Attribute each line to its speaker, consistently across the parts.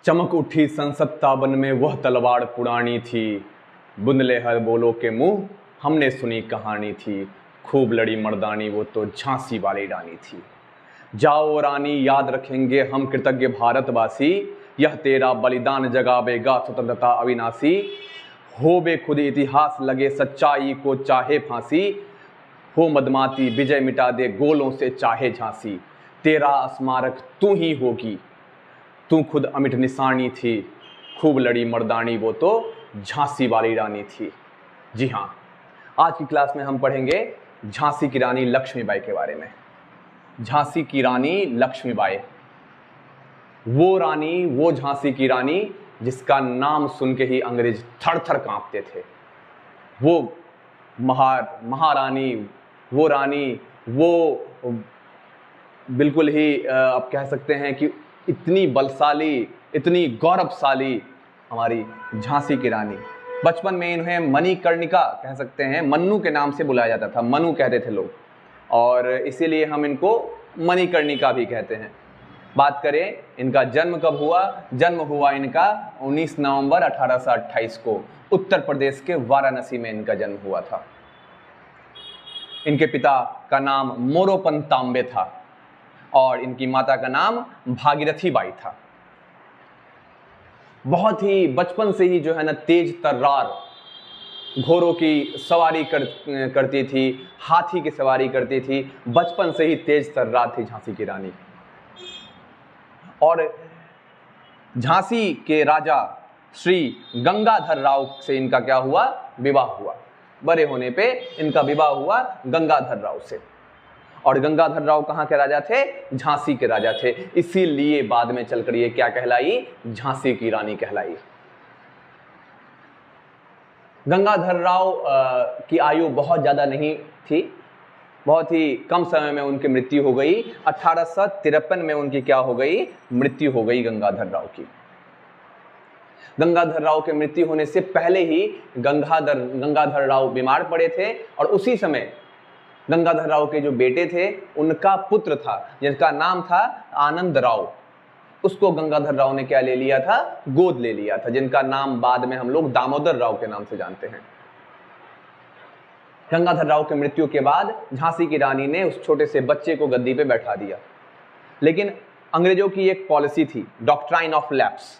Speaker 1: चमक उठी सन 57 में वह तलवार पुरानी थी। बुंदले हर बोलो के मुंह हमने सुनी कहानी थी। खूब लड़ी मर्दानी वो तो झांसी वाली रानी थी। जाओ रानी याद रखेंगे हम कृतज्ञ भारतवासी। यह तेरा बलिदान जगावेगा स्वतंत्रता अविनाशी। हो बेखुद इतिहास लगे सच्चाई को चाहे फांसी। हो मदमाती विजय मिटा दे गोलों से चाहे झांसी। तेरा स्मारक तू ही होगी, तू खुद अमिट निशानी थी। खूब लड़ी मर्दानी वो तो झांसी वाली रानी थी। जी हाँ, आज की क्लास में हम पढ़ेंगे झांसी की रानी लक्ष्मीबाई के बारे में। झांसी की रानी लक्ष्मीबाई, वो रानी, वो झांसी की रानी जिसका नाम सुन के ही अंग्रेज थर थर कांपते थे। वो महारानी, वो रानी, वो बिल्कुल ही आप कह सकते हैं कि इतनी बलशाली, इतनी गौरवशाली हमारी झांसी की रानी। बचपन में इन्हें मणिकर्णिका कह सकते हैं, मन्नू के नाम से बुलाया जाता था, मनु कहते थे लोग, और इसीलिए हम इनको मणिकर्णिका भी कहते हैं। बात करें इनका जन्म कब हुआ? जन्म हुआ इनका 19 नवंबर 1828 को उत्तर प्रदेश के वाराणसी में इनका जन्म हुआ था। इनके पिता का नाम मोरोपंत तांबे था और इनकी माता का नाम भागीरथी बाई था। बहुत ही बचपन से ही जो है ना तेज तर्रार, घोड़ों की सवारी करती थी, हाथी की सवारी करती थी। बचपन से ही तेज तर्रार थी झांसी की रानी। और झांसी के राजा श्री गंगाधर राव से इनका क्या हुआ? विवाह हुआ। बड़े होने पे इनका विवाह हुआ गंगाधर राव से। और गंगाधर राव कहाँ के राजा थे? झांसी के राजा थे। इसीलिए बाद में चलकर ये क्या कहलाई? झांसी की रानी कहलाई। गंगाधर राव की आयु बहुत ज्यादा नहीं थी, बहुत ही कम समय में उनकी मृत्यु हो गई। 1853 में उनकी क्या हो गई? मृत्यु हो गई गंगाधर राव की। गंगाधर राव के मृत्यु होने से पहले ही गंगाधर राव बीमार पड़े थे और उसी समय गंगाधर राव के जो बेटे थे उनका पुत्र था जिसका नाम था आनंद राव। उसको गंगाधर राव ने क्या ले लिया था? गोद ले लिया था, जिनका नाम बाद में हम लोग दामोदर राव के नाम से जानते हैं। गंगाधर राव के मृत्यु के बाद झांसी की रानी ने उस छोटे से बच्चे को गद्दी पे बैठा दिया। लेकिन अंग्रेजों की एक पॉलिसी थी, doctrine of lapse.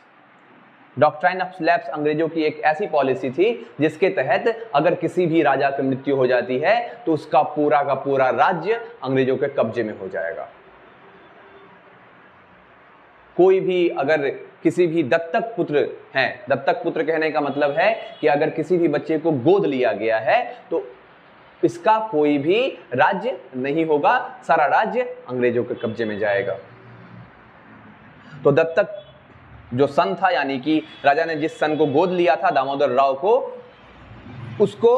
Speaker 1: Doctrine of lapse अंग्रेजों की एक ऐसी पॉलिसी थी जिसके तहत अगर किसी भी राजा की मृत्यु हो जाती है तो उसका पूरा का पूरा राज्य अंग्रेजों के कब्जे में हो जाएगा। कोई भी अगर किसी भी दत्तक पुत्र हैं, दत्तक पुत्र कहने का मतलब है कि अगर किसी भी बच्चे को गोद लिया गया है तो इसका कोई भी राज्य नहीं होगा, सारा राज्य अंग्रेजों के कब्जे में जाएगा। तो दत्तक जो सन था, यानी कि राजा ने जिस सन को गोद लिया था, दामोदर राव को, उसको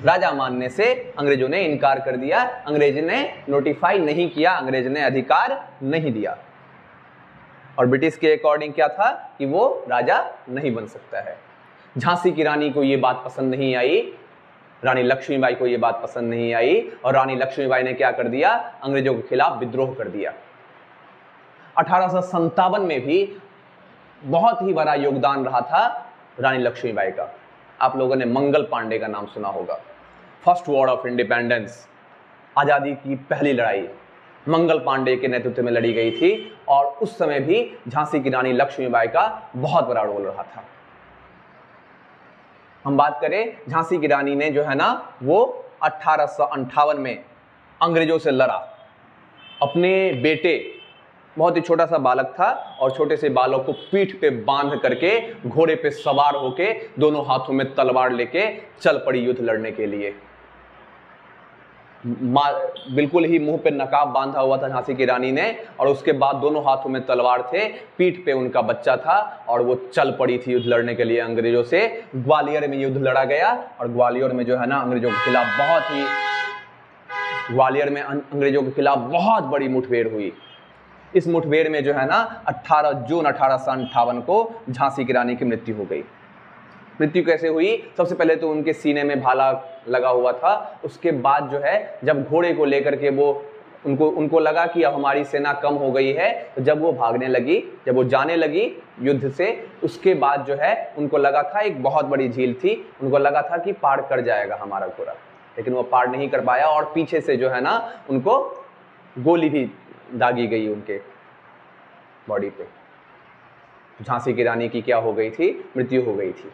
Speaker 1: राजा मानने से अंग्रेजों ने इनकार कर दिया। अंग्रेज ने नोटिफाई नहीं किया, अंग्रेज ने अधिकार नहीं दिया। और ब्रिटिश के अकॉर्डिंग क्या था कि वो राजा नहीं बन सकता है। झांसी की रानी को ये बात पसंद नहीं आई, रानी लक्ष्मीबाई को ये बात पसंद नहीं आई और रानी लक्ष्मीबाई ने क्या कर दिया? अंग्रेजों के खिलाफ विद्रोह कर दिया। 1857 में भी बहुत ही बड़ा योगदान रहा था रानी लक्ष्मीबाई का। आप लोगों ने मंगल पांडे का नाम सुना होगा। फर्स्ट वॉर ऑफ इंडिपेंडेंस, आज़ादी की पहली लड़ाई मंगल पांडे के नेतृत्व में लड़ी गई थी और उस समय भी झांसी की रानी लक्ष्मीबाई का बहुत बड़ा रोल रहा था। हम बात करें झांसी की रानी ने जो है ना वो 1858 में अंग्रेजों से लड़ा। अपने बेटे, बहुत ही छोटा सा बालक था और छोटे से बालक को पीठ पे बांध करके घोड़े पे सवार होके दोनों हाथों में तलवार लेके चल पड़ी युद्ध लड़ने के लिए। बिल्कुल ही मुंह पे नकाब बांधा हुआ था झांसी की रानी ने और उसके बाद दोनों हाथों में तलवार थे, पीठ पे उनका बच्चा था और वो चल पड़ी थी युद्ध लड़ने के लिए अंग्रेजों से। ग्वालियर में युद्ध लड़ा गया और ग्वालियर में जो है ना अंग्रेजों के खिलाफ बहुत बड़ी मुठभेड़ हुई। इस मुठभेड़ में जो है ना 18 जून 1858 को झांसी की रानी की मृत्यु हो गई। मृत्यु कैसे हुई? सबसे पहले तो उनके सीने में भाला लगा हुआ था। उसके बाद जो है जब घोड़े को लेकर के वो उनको उनको लगा कि अब हमारी सेना कम हो गई है, तो जब वो भागने लगी, जब वो जाने लगी युद्ध से, उसके बाद जो है उनको लगा था, एक बहुत बड़ी झील थी, उनको लगा था कि पार कर जाएगा हमारा घोड़ा, लेकिन वो पार नहीं कर पाया और पीछे से जो है ना उनको गोली भी दागी गई उनके बॉडी पे। झांसी की रानी की क्या हो गई थी? मृत्यु हो गई थी।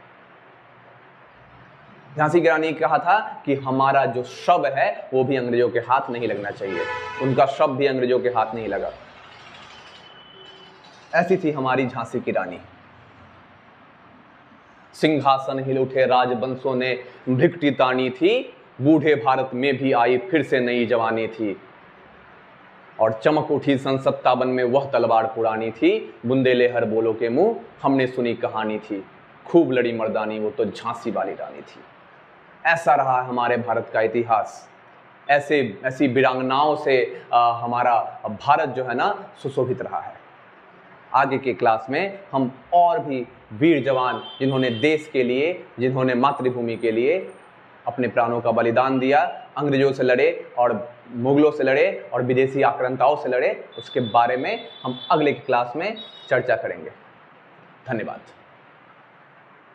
Speaker 1: झांसी की रानी ने कहा था कि हमारा जो शव है वो भी अंग्रेजों के हाथ नहीं लगना चाहिए। उनका शव भी अंग्रेजों के हाथ नहीं लगा। ऐसी थी हमारी झांसी की रानी। सिंहासन हिल उठे राजवंशों ने भृकुटी तानी थी, बूढ़े भारत में भी आई फिर से नई जवानी थी। और चमक उठी सन 57 में वह तलवार पुरानी थी, बुंदेले हर बोलो के मुंह हमने सुनी कहानी थी। खूब लड़ी मर्दानी वो तो झांसी वाली रानी थी। ऐसा रहा हमारे भारत का इतिहास। ऐसी वीरांगनाओं से हमारा भारत जो है ना सुशोभित रहा है। आगे के क्लास में हम और भी वीर जवान जिन्होंने देश के लिए, जिन्होंने मातृभूमि के लिए अपने प्राणों का बलिदान दिया, अंग्रेजों से लड़े और मुगलों से लड़े और विदेशी आक्रांताओं से लड़े, उसके बारे में हम अगले क्लास में चर्चा करेंगे। धन्यवाद।